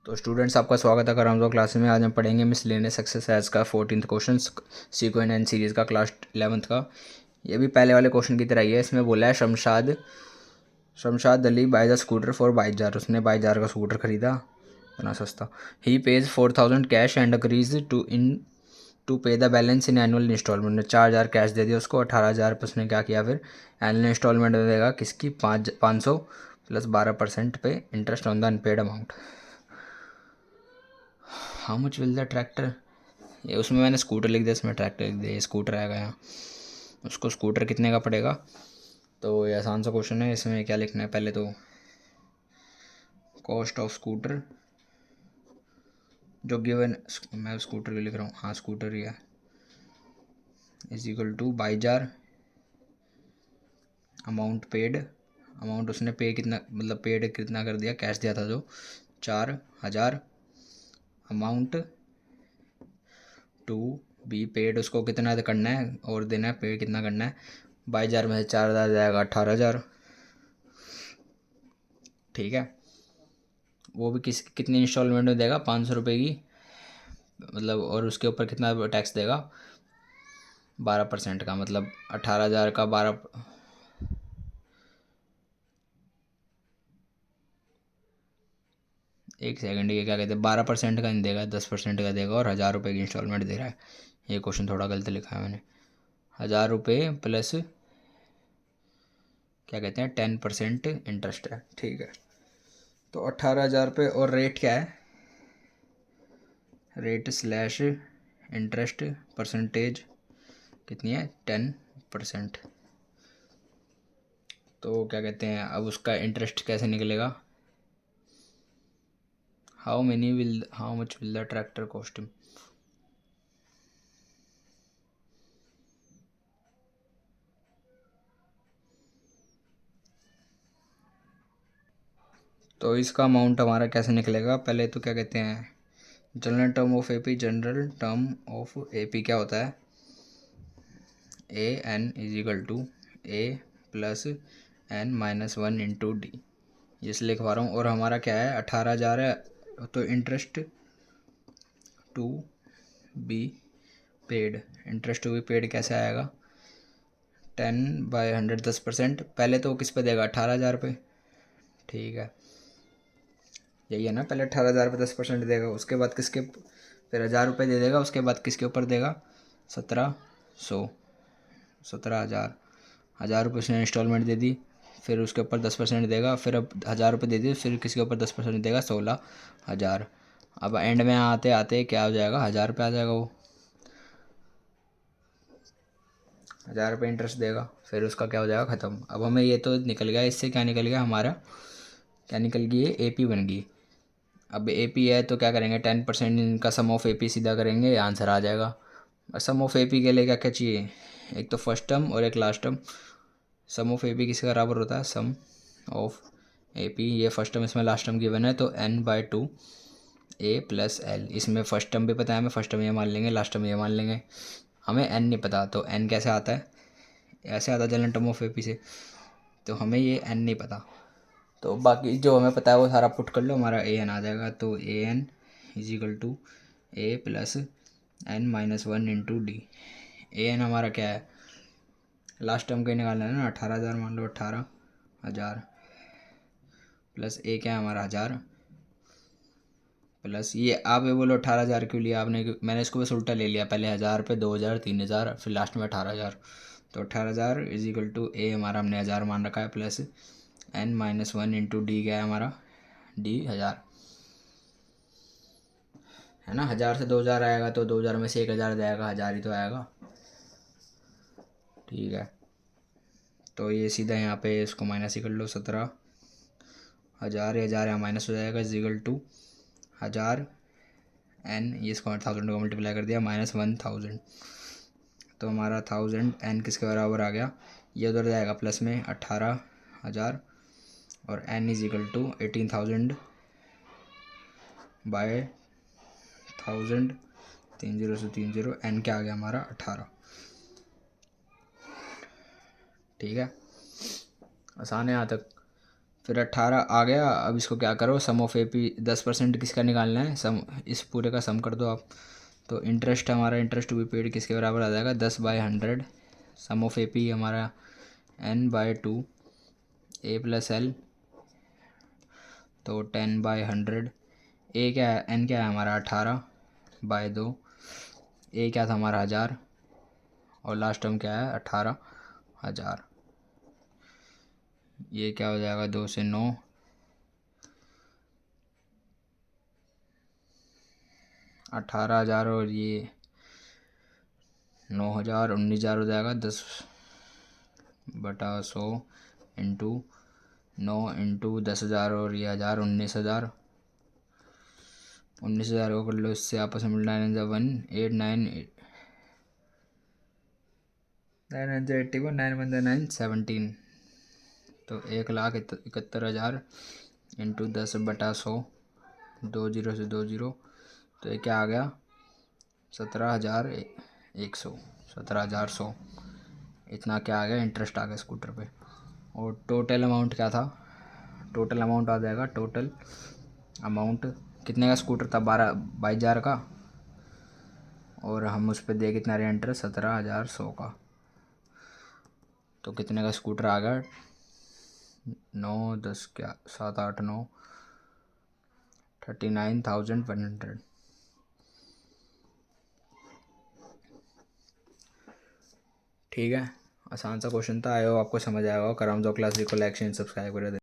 तो स्टूडेंट्स, आपका स्वागत है करामजो क्लास में। आज हम पढ़ेंगे मिसलेनियस एक्सरसाइज का 14th question, sequence and series का, क्लास 11th का। ये भी पहले वाले क्वेश्चन की तरह ही है। इसमें बोला है Shamshad Ali buys a scooter for 22,000। उसने 22,000 का स्कूटर खरीदा, इतना सस्ता। He pays 4,000 cash and agrees to pay the balance in annual instalment. ने 4,000 कैश दे दिया उसको, 18,000 पर उसने क्या किया फिर एनुअल इंस्टॉलमेंट देगा किसकी, 500 प्लस 12% पे interest on the unpaid amount. How much will the tractor, ये उसमें मैंने स्कूटर लिख दिया, इसमें ट्रैक्टर लिख दिया। ये स्कूटर आएगा यहाँ, उसको स्कूटर कितने का पड़ेगा। तो ये आसान सा क्वेश्चन है। इसमें क्या लिखना है, पहले तो कॉस्ट ऑफ स्कूटर जो गिवन, मैं स्कूटर भी लिख रहा हूँ, हाँ स्कूटर ही है, is equal to 22,000 amount paid. Amount उसने पे कितना, मतलब पेड कितना कर दिया, कैश दिया था जो 4,000। अमाउंट टू बी पेड, उसको कितना करना है और देना है, पेड कितना करना है। 22,000 में से 4,000 जाएगा 18,000, ठीक है। वो भी कितनी इंस्टॉलमेंट में देगा, 500 रुपये की, मतलब। और उसके ऊपर कितना टैक्स देगा, 12% का, मतलब 18,000 का 12। एक सेकंड, ये क्या कहते हैं, 12% का नहीं देगा, 10% का देगा, और 1,000 रुपये की इंस्टॉलमेंट दे रहा है। ये क्वेश्चन थोड़ा गलत लिखा है मैंने। 1,000 रुपये प्लस क्या कहते हैं 10% इंटरेस्ट है, ठीक है। तो 18,000 रुपये, और रेट क्या है, रेट स्लैश इंटरेस्ट परसेंटेज कितनी है, 10%। तो क्या कहते हैं, अब उसका इंटरेस्ट कैसे निकलेगा, how much will the tractor cost him. तो इसका अमाउंट हमारा कैसे निकलेगा, पहले तो क्या कहते हैं, general term of AP, general term of AP क्या होता है, a n is equal to a plus N minus 1 into d. जिस लिखवा रहा हूँ, और हमारा क्या है, 18,000 है, तो interest to be paid, interest to be paid कैसे आएगा, 10/100 10%। पहले तो किस पे देगा, 18,000 पे, ठीक है। यही है ना, पहले 18,000 पे 10% देगा, उसके बाद किसके, फिर 1,000 रुपये दे देगा, उसके बाद किसके ऊपर देगा, 1,700, 17,000। 1,000 रुपये उसने इंस्टॉलमेंट दे दी, फिर उसके ऊपर 10% देगा, फिर अब 1,000 रुपये दे दिए, फिर किसके ऊपर 10% देगा, 16,000। अब एंड में आते आते क्या हो जाएगा, 1,000 रुपये आ जाएगा। वो 1,000 रुपये इंटरेस्ट देगा, फिर उसका क्या हो जाएगा, ख़त्म। अब हमें ये तो निकल गया, इससे क्या निकल गया हमारा, क्या निकल गई, ये ए पी बन गई। अब ए पी है तो क्या करेंगे, 10% इनका सम ऑफ ए पी सीधा करेंगे, आंसर आ जाएगा। और सम ऑफ ए पी के लिए क्या क्या चाहिए, एक तो फर्स्ट टर्म और एक last term. Sum of A P किसके बराबर होता है, सम ऑफ ए पी, ये फर्स्ट टर्म, इसमें लास्ट टर्म गिवन है, तो n/2 ए प्लस एल। इसमें फर्स्ट टर्म भी पता है हमें, फर्स्ट टर्म ये मान लेंगे, लास्ट टर्म ये मान लेंगे। हमें n नहीं पता, तो n कैसे आता है, ऐसे आता है general term of A P से, तो हमें ये n नहीं पता। तो बाकी जो हमें पता है वो सारा पुट कर लो, हमारा ए एन आ जाएगा। तो a n is equal to a plus N minus 1 into d. A n हमारा क्या है, लास्ट टर्म का ही निकालना है ना, 18,000 मान लो, 18,000 प्लस ए क्या है हमारा 1,000, प्लस ये, आप ये बोलो 18,000 क्यों लिया आपने, मैंने इसको बस उल्टा ले लिया, पहले 1,000 पे 2,000 3,000, फिर लास्ट में 18,000। तो 18,000 इज इक्वल टू ए हमारा हमने 1,000 मान रखा है, plus N minus 1 into D क्या है हमारा, डी 1,000 है ना। 1,000 से 2,000 आएगा, तो 2,000 में से 1,000 जाएगा, 1,000 ही तो आएगा, ठीक है। तो ये सीधा यहाँ पे इसको माइनस ही कर लो, 17,000, 1,000 यहाँ माइनस हो जाएगा, इजिकल टू 1,000 एन, ये इसको 1,000 को मल्टीप्लाई कर दिया, -1,000। तो हमारा 1,000 एन किसके बराबर आ गया, ये उधर जाएगा प्लस में 18,000, और N is equal to 18,000 by 1,000, 3 0 से 3 0, एन क्या आ गया हमारा 18, ठीक है। आसान है यहाँ तक। फिर 18 आ गया। अब इसको क्या करो, सम ऑफ एपी 10% किसका निकालना है, सम इस पूरे का सम कर दो आप। तो इंटरेस्ट हमारा, इंटरेस्ट टू बी पेड किसके बराबर आ जाएगा, 10/100। सम ऑफ एपी हमारा n/2 a प्लस एल, तो 10/100। ए क्या है, एन क्या है हमारा 18/2। ए क्या था हमारा 1000, और लास्ट टर्म क्या है 18,000। ये क्या हो जाएगा, 2 से 9, 18,000 और ये 9,000, 19,000 हो जाएगा। 10/100 इंटू 9 इंटू 10,000 और ये 1000, 19,000। 19,000 को कर लो इससे आपस में, 9 9 9 17। तो 1,71,000 इंटू 10/100, 2 जीरो से 2 जीरो, तो ये क्या आ गया, 17,100, 17,100। इतना क्या आ गया, इंटरेस्ट आ गया स्कूटर पे। और टोटल अमाउंट क्या था, टोटल अमाउंट आ जाएगा, टोटल अमाउंट कितने का स्कूटर था, 22,000 का, और हम उस पर दे कितना रहे इंटरेस्ट, 17,100 का। तो कितने का स्कूटर आ गया, 9 10 क्या 7 8 9, 39,100। ठीक है, आसान सा क्वेश्चन था, आयो आपको समझ आएगा। कराम जो क्लास को लाइक शेयर सब्सक्राइब कर दे।